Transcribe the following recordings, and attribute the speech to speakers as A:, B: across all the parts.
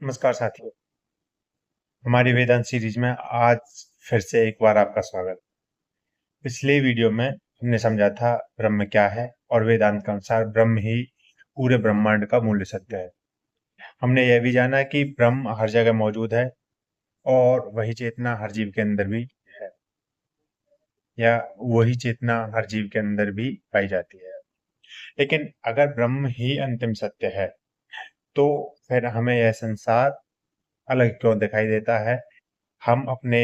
A: नमस्कार साथियों। हमारी वेदांत सीरीज में आज फिर से एक बार आपका स्वागत। पिछले वीडियो में हमने समझा था ब्रह्म क्या है और वेदांत के अनुसार ब्रह्म ही पूरे ब्रह्मांड का मूल सत्य है। हमने यह भी जाना कि ब्रह्म हर जगह मौजूद है और वही चेतना हर जीव के अंदर भी है, या वही चेतना हर जीव के अंदर भी पाई जाती है। लेकिन अगर ब्रह्म ही अंतिम सत्य है तो फिर हमें यह संसार अलग क्यों दिखाई देता है? हम अपने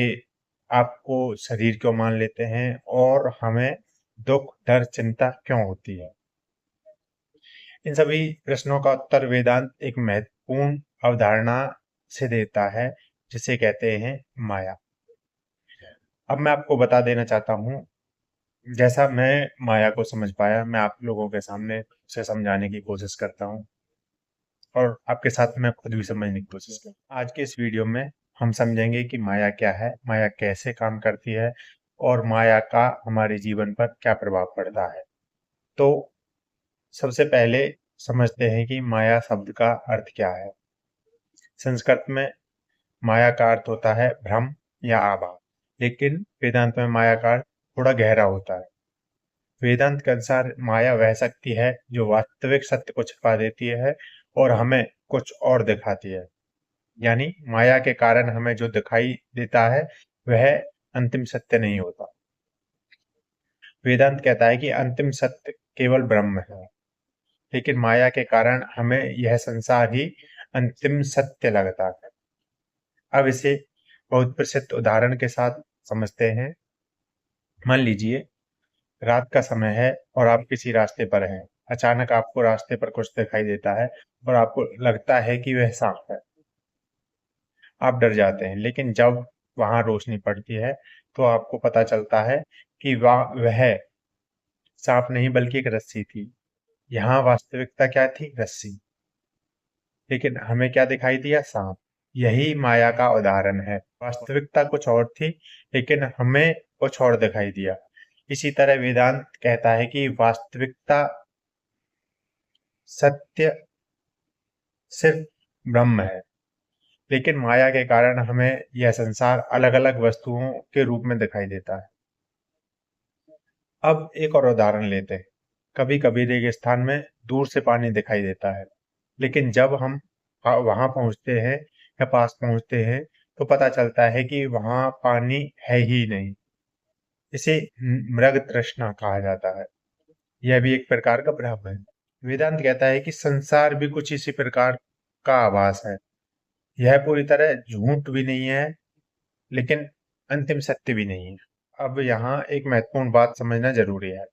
A: आप को शरीर क्यों मान लेते हैं और हमें दुख, डर, चिंता क्यों होती है? इन सभी प्रश्नों का उत्तर वेदांत एक महत्वपूर्ण अवधारणा से देता है, जिसे कहते हैं माया। अब मैं आपको बता देना चाहता हूँ, जैसा मैं माया को समझ पाया, मैं आप लोगों के सामने उसे समझाने की कोशिश करता हूँ और आपके साथ मैं खुद भी समझने की कोशिश करता हूँ। आज के इस वीडियो में हम समझेंगे कि माया क्या है, माया कैसे काम करती है और माया का हमारे जीवन पर क्या प्रभाव पड़ता है। तो सबसे पहले समझते हैं कि माया शब्द का अर्थ क्या है। संस्कृत में माया का अर्थ होता है भ्रम या आभास, लेकिन वेदांत में माया का अर्थ थोड़ा गहरा होता है। वेदांत के अनुसार माया वह शक्ति है जो वास्तविक सत्य को छिपा देती है और हमें कुछ और दिखाती है। यानी माया के कारण हमें जो दिखाई देता है वह अंतिम सत्य नहीं होता। वेदांत कहता है कि अंतिम सत्य केवल ब्रह्म है, लेकिन माया के कारण हमें यह संसार ही अंतिम सत्य लगता है। अब इसे बहुत प्रसिद्ध उदाहरण के साथ समझते हैं। मान लीजिए रात का समय है और आप किसी रास्ते पर हैं। अचानक आपको रास्ते पर कुछ दिखाई देता है और आपको लगता है कि वह सांप है। आप डर जाते हैं, लेकिन जब वहां रोशनी पड़ती है तो आपको पता चलता है कि वह सांप नहीं बल्कि एक रस्सी थी। यहाँ वास्तविकता क्या थी? रस्सी। लेकिन हमें क्या दिखाई दिया? सांप। यही माया का उदाहरण है। वास्तविकता कुछ और थी, लेकिन हमें कुछ और दिखाई दिया। इसी तरह वेदांत कहता है कि वास्तविकता सत्य सिर्फ ब्रह्म है, लेकिन माया के कारण हमें यह संसार अलग अलग वस्तुओं के रूप में दिखाई देता है। अब एक और उदाहरण लेते हैं। कभी कभी रेगिस्तान में दूर से पानी दिखाई देता है, लेकिन जब हम वहां पहुंचते हैं या पास पहुंचते हैं तो पता चलता है कि वहां पानी है ही नहीं। इसे मृग तृष्णा कहा जाता है। यह भी एक प्रकार का भ्रम है। वेदांत कहता है कि संसार भी कुछ इसी प्रकार का आभास है। यह पूरी तरह झूठ भी नहीं है, लेकिन अंतिम सत्य भी नहीं है। अब यहाँ एक महत्वपूर्ण बात समझना जरूरी है।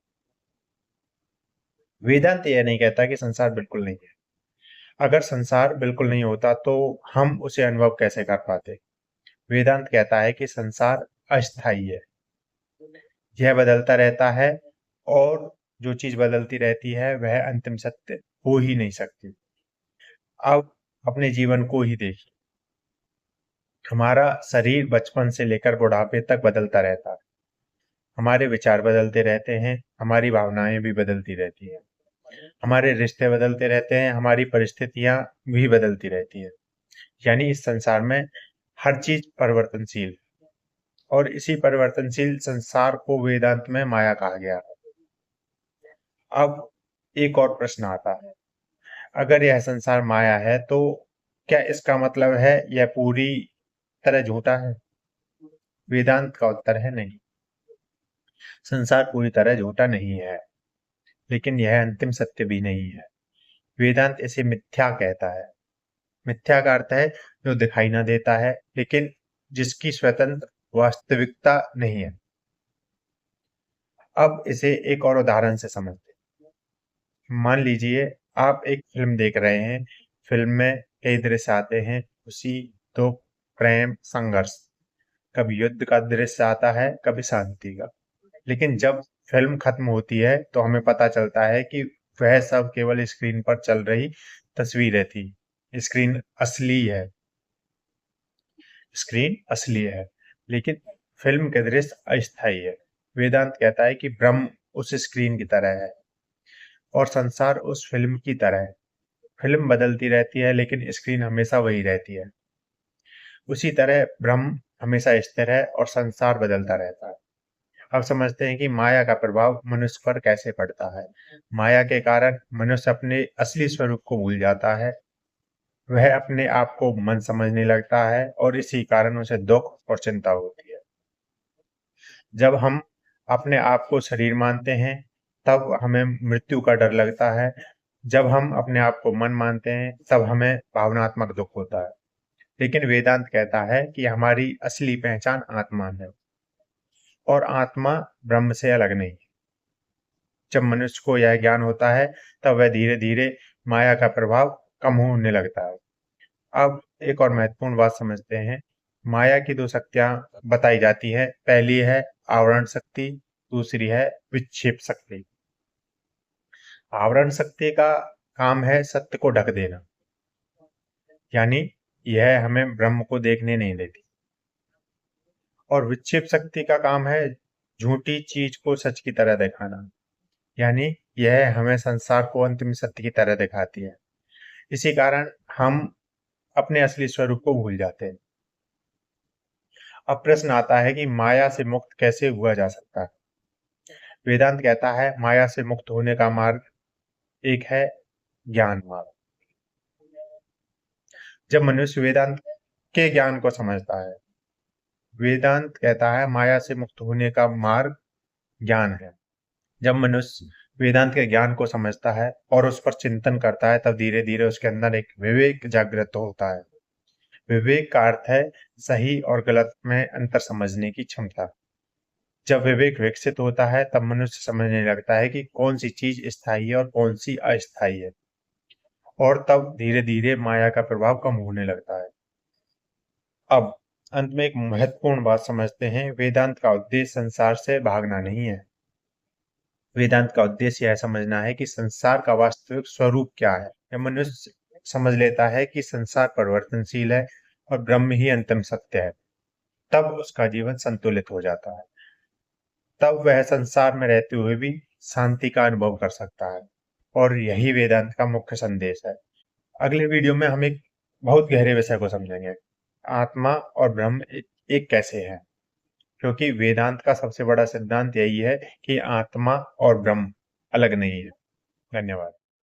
A: वेदांत यह नहीं कहता कि संसार बिल्कुल नहीं है। अगर संसार बिल्कुल नहीं होता तो हम उसे अनुभव कैसे कर पाते? वेदांत कहता है कि संसार अस्थायी है, यह बदलता रहता है और जो चीज बदलती रहती है वह अंतिम सत्य हो ही नहीं सकती। अब अपने जीवन को ही देखिए। हमारा शरीर बचपन से लेकर बुढ़ापे तक बदलता रहता है। हमारे विचार बदलते रहते हैं, हमारी भावनाएं भी बदलती रहती हैं, हमारे रिश्ते बदलते रहते हैं, हमारी परिस्थितियां भी बदलती रहती हैं। यानी इस संसार में हर चीज परिवर्तनशील, और इसी परिवर्तनशील संसार को वेदांत में माया कहा गया है। अब एक और प्रश्न आता है, अगर यह संसार माया है तो क्या इसका मतलब है यह पूरी तरह झूठा है? वेदांत का उत्तर है नहीं। संसार पूरी तरह झूठा नहीं है, लेकिन यह अंतिम सत्य भी नहीं है। वेदांत इसे मिथ्या कहता है। मिथ्या का अर्थ है जो दिखाई ना देता है, लेकिन जिसकी स्वतंत्र वास्तविकता नहीं है। अब इसे एक और उदाहरण से समझते हैं। मान लीजिए आप एक फिल्म देख रहे हैं। फिल्म में कई दृश्य आते हैं, खुशी, दुख, प्रेम, संघर्ष। कभी युद्ध का दृश्य आता है, कभी शांति का। लेकिन जब फिल्म खत्म होती है तो हमें पता चलता है कि वह सब केवल स्क्रीन पर चल रही तस्वीरें थी। स्क्रीन असली है। स्क्रीन असली है, लेकिन फिल्म के दृश्य अस्थायी है। वेदांत कहता है कि ब्रह्म उस स्क्रीन की तरह है और संसार उस फिल्म की तरह है। फिल्म बदलती रहती है लेकिन स्क्रीन हमेशा वही रहती है। उसी तरह ब्रह्म हमेशा स्थिर है और संसार बदलता रहता है। अब समझते हैं कि माया का प्रभाव मनुष्य पर कैसे पड़ता है। माया के कारण मनुष्य अपने असली स्वरूप को भूल जाता है। वह अपने आप को मन समझने लगता है और इसी कारण उसे दुख और चिंता होती है। जब हम अपने आप को शरीर मानते हैं, तब हमें मृत्यु का डर लगता है। जब हम अपने आप को मन मानते हैं, तब हमें भावनात्मक दुख होता है। लेकिन वेदांत कहता है कि हमारी असली पहचान आत्मा है और आत्मा ब्रह्म से अलग नहीं। जब मनुष्य को यह ज्ञान होता है, तब वह धीरे धीरे माया का प्रभाव कम होने लगता है। अब एक और महत्वपूर्ण बात समझते हैं। माया की दो शक्तियां बताई जाती है। पहली है आवरण शक्ति, दूसरी है विक्षेप शक्ति। आवरण शक्ति का काम है सत्य को ढक देना, यानी यह हमें ब्रह्म को देखने नहीं देती। और विक्षेप शक्ति का काम है झूठी चीज को सच की तरह दिखाना, यानी यह हमें संसार को अंतिम सत्य की तरह दिखाती है। इसी कारण हम अपने असली स्वरूप को भूल जाते हैं। अब प्रश्न आता है कि माया से मुक्त कैसे हुआ जा सकता है। वेदांत कहता है माया से मुक्त होने का मार्ग एक है ज्ञान मार्ग। जब मनुष्य वेदांत के ज्ञान को समझता है, वेदांत कहता है माया से मुक्त होने का मार्ग ज्ञान है। जब मनुष्य वेदांत के ज्ञान को समझता है और उस पर चिंतन करता है, तब धीरे धीरे उसके अंदर एक विवेक जागृत होता है। विवेक का अर्थ है सही और गलत में अंतर समझने की क्षमता। जब विवेक विकसित होता है, तब मनुष्य समझने लगता है कि कौन सी चीज स्थायी है और कौन सी अस्थायी है, और तब धीरे धीरे माया का प्रभाव कम होने लगता है। अब अंत में एक महत्वपूर्ण बात समझते हैं। वेदांत का उद्देश्य संसार से भागना नहीं है। वेदांत का उद्देश्य यह समझना है कि संसार का वास्तविक स्वरूप क्या है। जब मनुष्य समझ लेता है कि संसार परिवर्तनशील है और ब्रह्म ही अंतिम सत्य है, तब उसका जीवन संतुलित हो जाता है। तब वह संसार में रहते हुए भी शांति का अनुभव कर सकता है, और यही वेदांत का मुख्य संदेश है। अगले वीडियो में हम एक बहुत गहरे विषय को समझेंगे, आत्मा और ब्रह्म एक कैसे है। क्योंकि वेदांत का सबसे बड़ा सिद्धांत यही है कि आत्मा और ब्रह्म अलग नहीं है। धन्यवाद।